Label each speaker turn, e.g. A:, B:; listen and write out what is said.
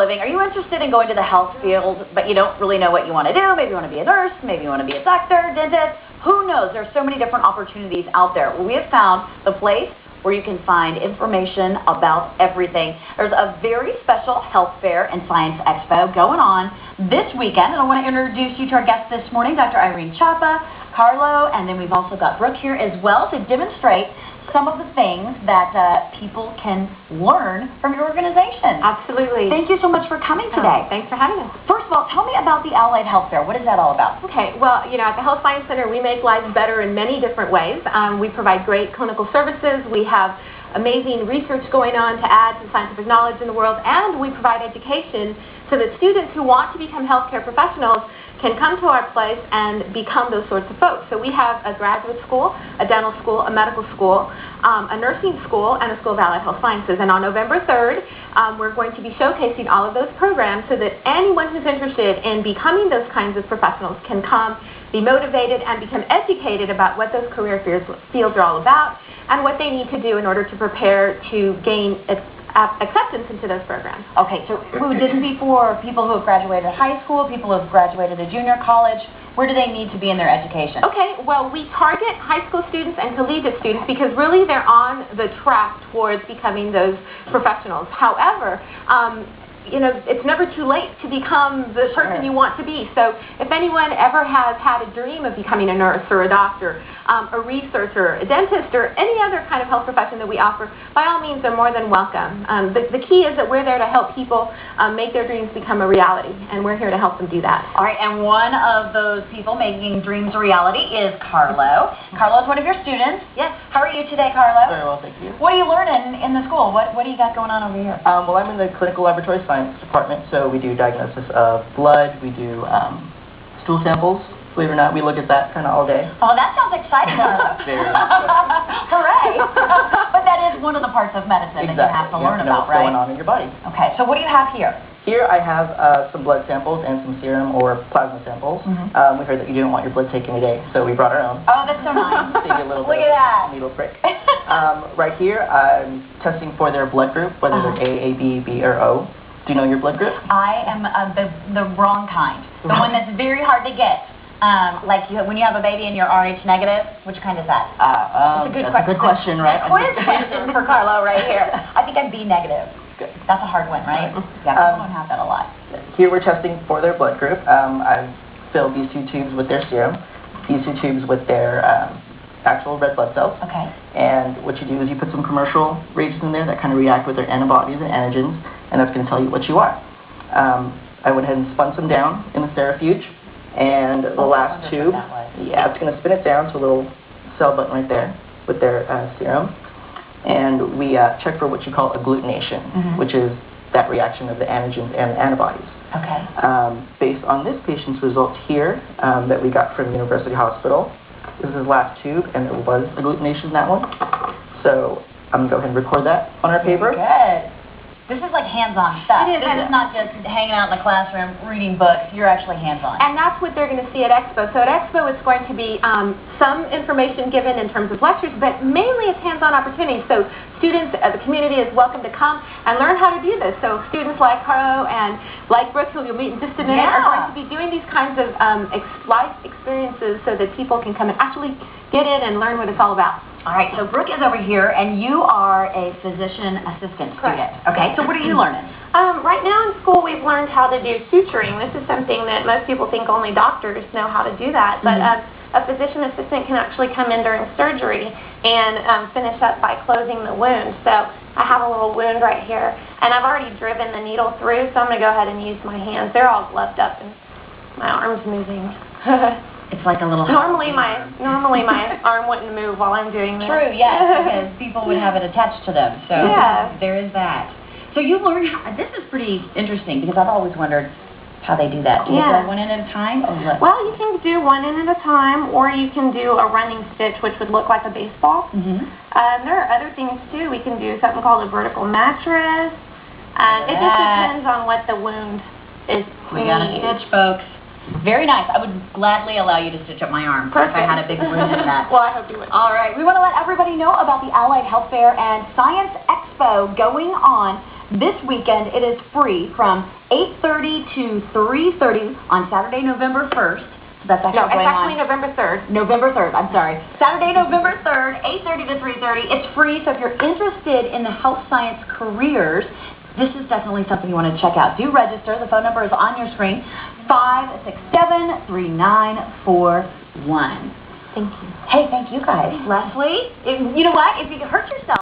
A: living. Are you interested in going to the health field, but you don't really know what you want to do? Maybe you want to be a nurse, maybe you want to be a doctor, dentist. Who knows? There's so many different opportunities out there. Well, we have found the place where you can find information about everything. There's a very special health fair and science expo going on this weekend, and I want to introduce you to our guests this morning, Dr. Irene Chapa, Carlo, and then we've also got Brooke here as well to demonstrate some of the things that people can learn from your organization.
B: Absolutely.
A: Thank you so much for coming today.
B: Thanks for having us.
A: First of all, tell me about the Allied Health Fair. What is that all about?
B: Okay, well, you know, at the Health Science Center, we make lives better in many different ways. We provide great clinical services. We have amazing research going on to add to scientific knowledge in the world, and we provide education so that students who want to become healthcare professionals can come to our place and become those sorts of folks. So we have a graduate school, a dental school, a medical school, a nursing school, and a School of Allied Health Sciences. And on November 3rd, we're going to be showcasing all of those programs so that anyone who's interested in becoming those kinds of professionals can come, be motivated, and become educated about what those career fields are all about and what they need to do in order to prepare to gain acceptance into those programs.
A: Okay, so this would be for people who have graduated high school, people who have graduated a junior college. Where do they need to be in their education?
B: Okay, well, we target high school students and collegiate students because really they're on the track towards becoming those professionals. However, you know, it's never too late to become the person you want to be. So if anyone ever has had a dream of becoming a nurse or a doctor, a researcher, a dentist, or any other kind of health profession that we offer, by all means, they're more than welcome. The key is that we're there to help people make their dreams become a reality, and we're here to help them do that.
A: All right, and one of those people making dreams a reality is Carlo. Carlo is one of your students.
B: Yes.
A: How are you today, Carlo?
C: Very well, thank you.
A: What are you learning in the school? What do you got going on over here?
C: Well, I'm in the clinical laboratory science department, so we do diagnosis of blood, we do stool samples. Believe it or not, we look at that kind of all day.
A: Oh, that sounds exciting, Carlo.
C: Very
A: Hooray! But that is one of the parts of medicine that you have to learn about,
C: what's
A: right?
C: going on in your body.
A: Okay, so what do you have here?
C: Here I have some blood samples and some serum or plasma samples. We heard that you didn't want your blood taken today, so we brought our own.
A: Oh, that's so nice.
C: Save you a little
A: Look
C: bit
A: at that.
C: Needle prick. Right here, I'm testing for their blood group, whether they're A, B, B, or O. Do you know your blood group?
A: I am the wrong kind. The one that's very hard to get. Like when you have a baby and you're Rh negative, which kind is that?
C: That's a good question, right?
A: Quiz question for Carlo right here. I think I'm B negative.
C: Good.
A: That's a hard one, right? Yeah, people don't have that a lot.
C: Here we're testing for their blood group. I've filled these two tubes with their serum, these two tubes with their actual red blood cells.
A: Okay.
C: And what you do is you put some commercial reagents in there that kind of react with their antibodies and antigens, and that's going to tell you what you are. I went ahead and spun some down in the centrifuge, and the last tube, it's going to spin it down to a little cell button right there with their serum, and we check for what you call agglutination, which is that reaction of the antigens and the antibodies.
A: Okay.
C: Based on this patient's results here that we got from University Hospital, this is his last tube, and there was agglutination in that one. So I'm going to go ahead and record that on our paper.
A: Good. This is like hands-on stuff.
B: It is.
A: This is not just hanging out in the classroom reading books. You're actually hands-on.
B: And that's what they're going to see at Expo. So at Expo, it's going to be some information given in terms of lectures, but mainly it's hands-on opportunities. So students, the community is welcome to come and learn how to do this. So students like Carlo and like Brooke, who you'll meet in just a minute, are going to be doing these kinds of life experiences so that people can come and actually get in and learn what it's all about.
A: All right, so Brooke is over here, and you are a physician assistant student. Okay, so what are you learning?
B: Right now in school, we've learned how to do suturing. This is something that most people think only doctors know how to do that, but a physician assistant can actually come in during surgery and finish up by closing the wound. So I have a little wound right here, and I've already driven the needle through, so I'm going to go ahead and use my hands. They're all gloved up, and my arm's moving.
A: It's like a little...
B: Normally my arm wouldn't move while I'm doing this.
A: True, yes, because people would have it attached to them. So there is that. So you learn how... This is pretty interesting because I've always wondered how they do that. Do you go one in at a time? Or what?
B: Well, you can do one in at a time, or you can do a running stitch, which would look like a baseball. There are other things too. We can do something called a vertical mattress. It just depends on what the wound is.
A: We got a stitch, folks. Very nice. I would gladly allow you to stitch up my arm if I had a big wound in that.
B: Well, I hope you would.
A: All right. We want to let everybody know about the Allied Health Fair and Science Expo going on This weekend, it is free from 8:30 to 3:30 on Saturday, November 1st. So that's actually
B: No, it's
A: going
B: actually
A: on.
B: November 3rd.
A: November 3rd, I'm sorry. Saturday, November 3rd, 8:30 to 3:30. It's free, so if you're interested in the health science careers, this is definitely something you want to check out. Do register. The phone number is on your screen, 567-3941.
B: Thank you.
A: Hey, thank you guys. Leslie, you know what? If you hurt yourself,